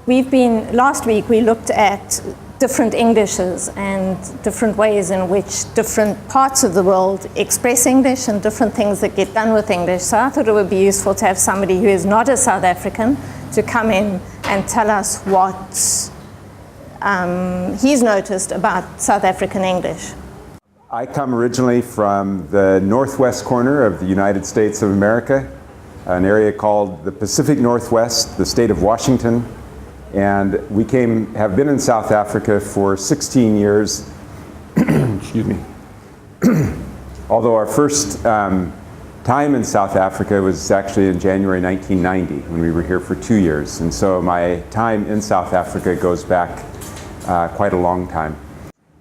last week we looked at different Englishes and different ways in which different parts of the world express English and different things that get done with English. So I thought it would be useful to have somebody who is not a South African to come in and tell us what he's noticed about South African English. I come originally from the northwest corner of the United States of America, an area called the Pacific Northwest, the state of Washington. And we have been in South Africa for 16 years, excuse me. Although our first time in South Africa was actually in January 1990 when we were here for 2 years. And so my time in South Africa goes back quite a long time.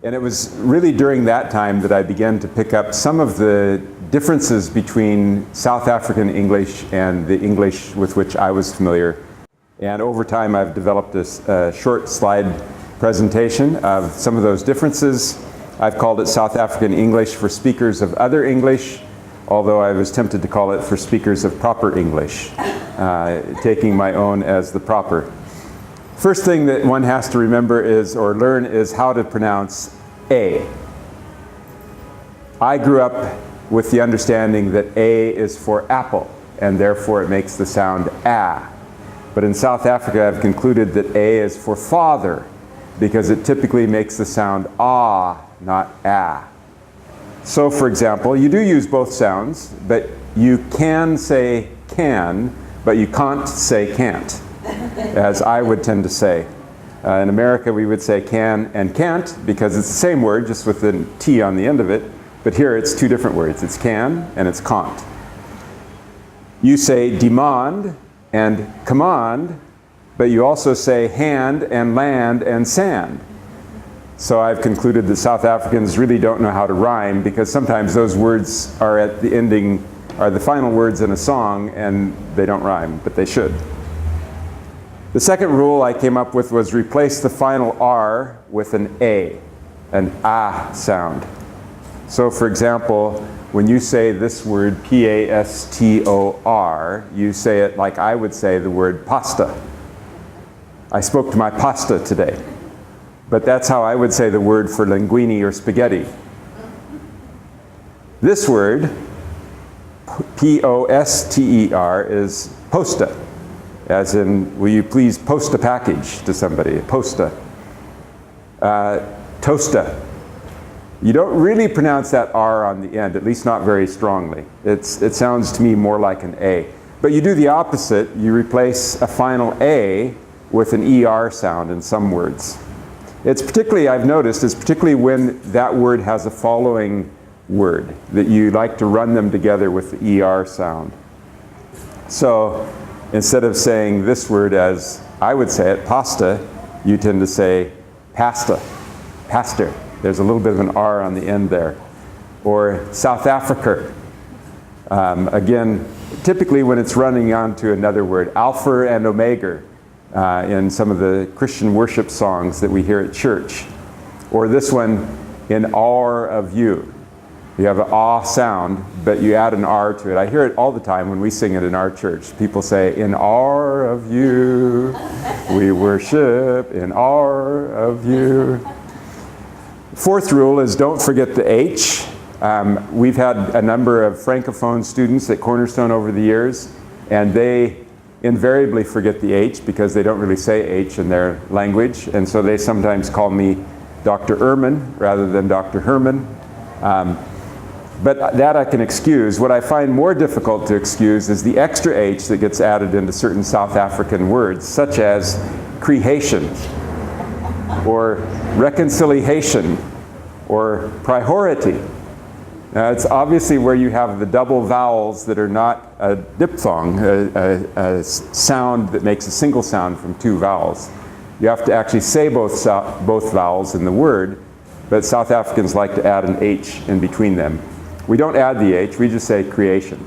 And it was really during that time that I began to pick up some of the differences between South African English and the English with which I was familiar. And over time, I've developed a short slide presentation of some of those differences. I've called it South African English for speakers of other English, although I was tempted to call it for speakers of proper English, taking my own as the proper. First thing that one has to remember or learn is how to pronounce A. I grew up with the understanding that A is for apple, and therefore it makes the sound A. But in South Africa, I've concluded that A is for father, because it typically makes the sound ah, not ah. So for example, you do use both sounds, but you can say can, but you can't say can't, as I would tend to say. In America, we would say can and can't, because it's the same word, just with the T on the end of it. But here it's two different words. It's can and it's can't. You say demand and command, but you also say hand and land and sand. So I've concluded that South Africans really don't know how to rhyme, because sometimes those words are at the ending, are the final words in a song, and they don't rhyme, but they should. The second rule I came up with was replace the final R with an A, an ah sound. So for example, when you say this word P-A-S-T-O-R, you say it like I would say the word pasta. I spoke to my pasta today. But that's how I would say the word for linguine or spaghetti. This word, P-O-S-T-E-R, is posta, as in, will you please post a package to somebody, posta. Toasta. You don't really pronounce that R on the end, at least not very strongly. It sounds to me more like an A. But you do the opposite. You replace a final A with an ER sound in some words. It's particularly, I've noticed, it's particularly when that word has a following word that you like to run them together with the ER sound. So instead of saying this word as I would say it, pasta, you tend to say pasta, pastor. There's a little bit of an R on the end there. Or South Africa. Again, typically when it's running onto another word, Alpha and Omega, in some of the Christian worship songs that we hear at church. Or this one, in awe of you. You have an ah sound, but you add an R to it. I hear it all the time when we sing it in our church. People say, in awe of you, we worship in awe of you. Fourth rule is don't forget the H. We've had a number of Francophone students at Cornerstone over the years, and they invariably forget the H because they don't really say H in their language, and so they sometimes call me Dr. Ehrman rather than Dr. Herman. But that I can excuse. What I find more difficult to excuse is the extra H that gets added into certain South African words, such as creation, or reconciliation, or priority. Now, it's obviously where you have the double vowels that are not a diphthong, a sound that makes a single sound from two vowels. You have to actually say both vowels in the word, but South Africans like to add an H in between them. We don't add the H, we just say creation.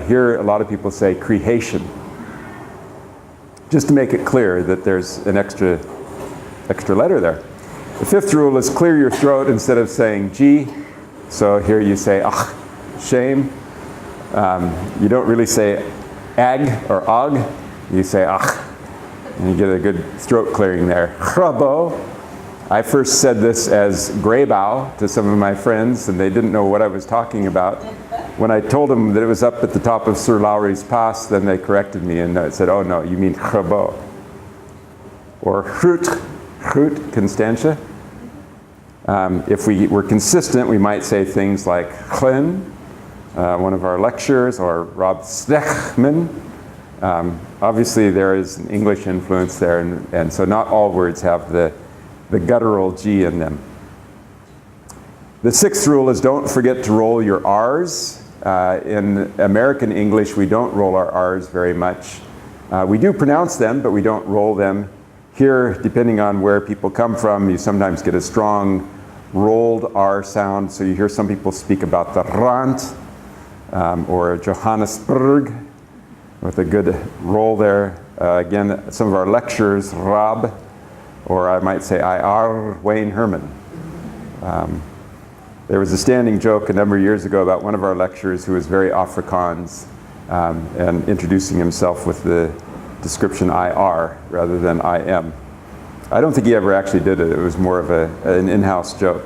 Here, a lot of people say creation, just to make it clear that there's an extra letter there. The fifth rule is clear your throat instead of saying G. So here you say ach, shame. You don't really say ag or og, you say ach. And you get a good throat clearing there. Grabo. I first said this as Greybau to some of my friends, and they didn't know what I was talking about. When I told them that it was up at the top of Sir Lowry's Pass, then they corrected me and said, oh no, you mean Grabo. Or Groot, Constantia. If we were consistent, we might say things like Glen, one of our lecturers, or Rob Stechman. Obviously, there is an English influence there, and so not all words have the guttural G in them. The sixth rule is don't forget to roll your R's. In American English, we don't roll our R's very much. We do pronounce them, but we don't roll them. Here, depending on where people come from, you sometimes get a strong rolled R sound. So you hear some people speak about the Rand or Johannesburg with a good roll there. Again, some of our lecturers, Rob, or I might say IR, Wayne Herman. There was a standing joke a number of years ago about one of our lecturers who was very Afrikaans and introducing himself with the description IR rather than IM. I don't think he ever actually did it. It was more of an in-house joke.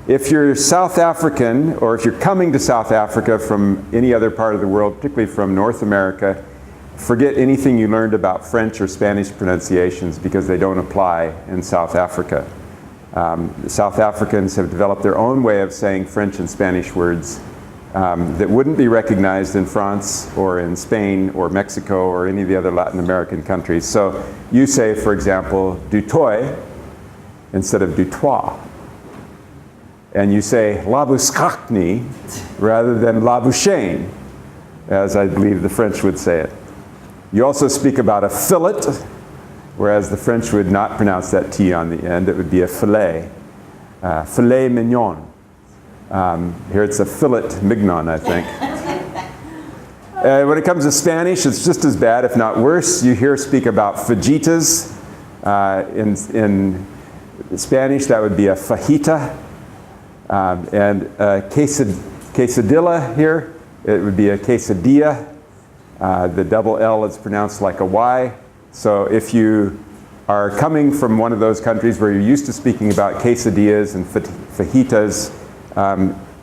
If you're South African, or if you're coming to South Africa from any other part of the world, particularly from North America, forget anything you learned about French or Spanish pronunciations because they don't apply in South Africa. The South Africans have developed their own way of saying French and Spanish words that wouldn't be recognized in France or in Spain or Mexico or any of the other Latin American countries. So you say, for example, du toit instead of du toi. And you say labuscacni rather than labouchaine, as I believe the French would say it. You also speak about a fillet, whereas the French would not pronounce that T on the end. It would be a filet, filet mignon. Here it's a fillet mignon, I think. When it comes to Spanish, it's just as bad, if not worse. You hear speak about fajitas. In Spanish, that would be a fajita. And quesadilla here, it would be a quesadilla. The double L is pronounced like a Y. So if you are coming from one of those countries where you're used to speaking about quesadillas and fajitas,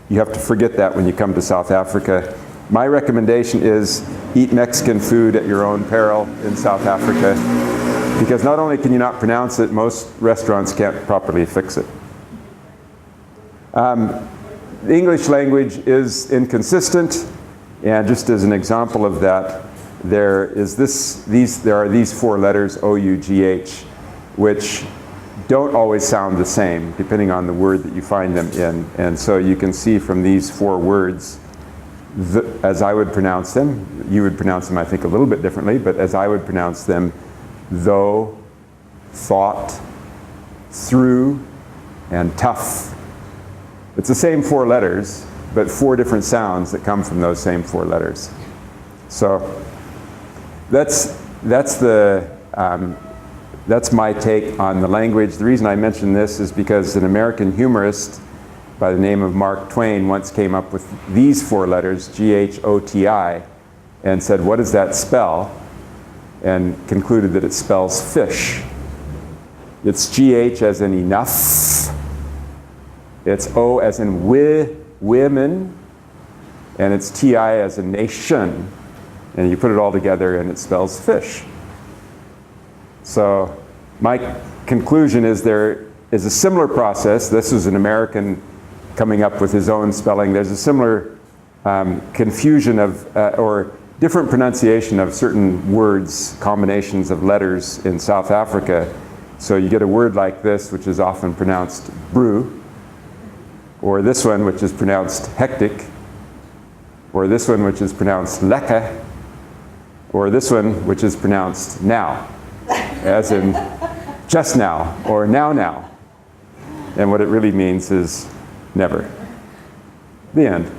you have to forget that when you come to South Africa. My recommendation is eat Mexican food at your own peril in South Africa, because not only can you not pronounce it, most restaurants can't properly fix it. The English language is inconsistent, and just as an example of that, there are these four letters, O-U-G-H, which don't always sound the same depending on the word that you find them in. And so you can see from these four words, as I would pronounce them, you would pronounce them I think a little bit differently, but as I would pronounce them, though, thought, through, and tough. It's the same four letters, but four different sounds that come from those same four letters. So that's my take on the language. The reason I mention this is because an American humorist by the name of Mark Twain once came up with these four letters, G-H-O-T-I, and said, what does that spell? And concluded that it spells fish. It's G-H as in enough. It's O as in women. And it's T-I as in nation. And you put it all together and it spells fish. So my conclusion is there is a similar process. This is an American coming up with his own spelling. There's a similar confusion of, or different pronunciation of certain words, combinations of letters in South Africa. So you get a word like this, which is often pronounced brew, or this one, which is pronounced hectic, or this one, which is pronounced lekker, or this one, which is pronounced now, as in just now, or now. And what it really means is never. The end.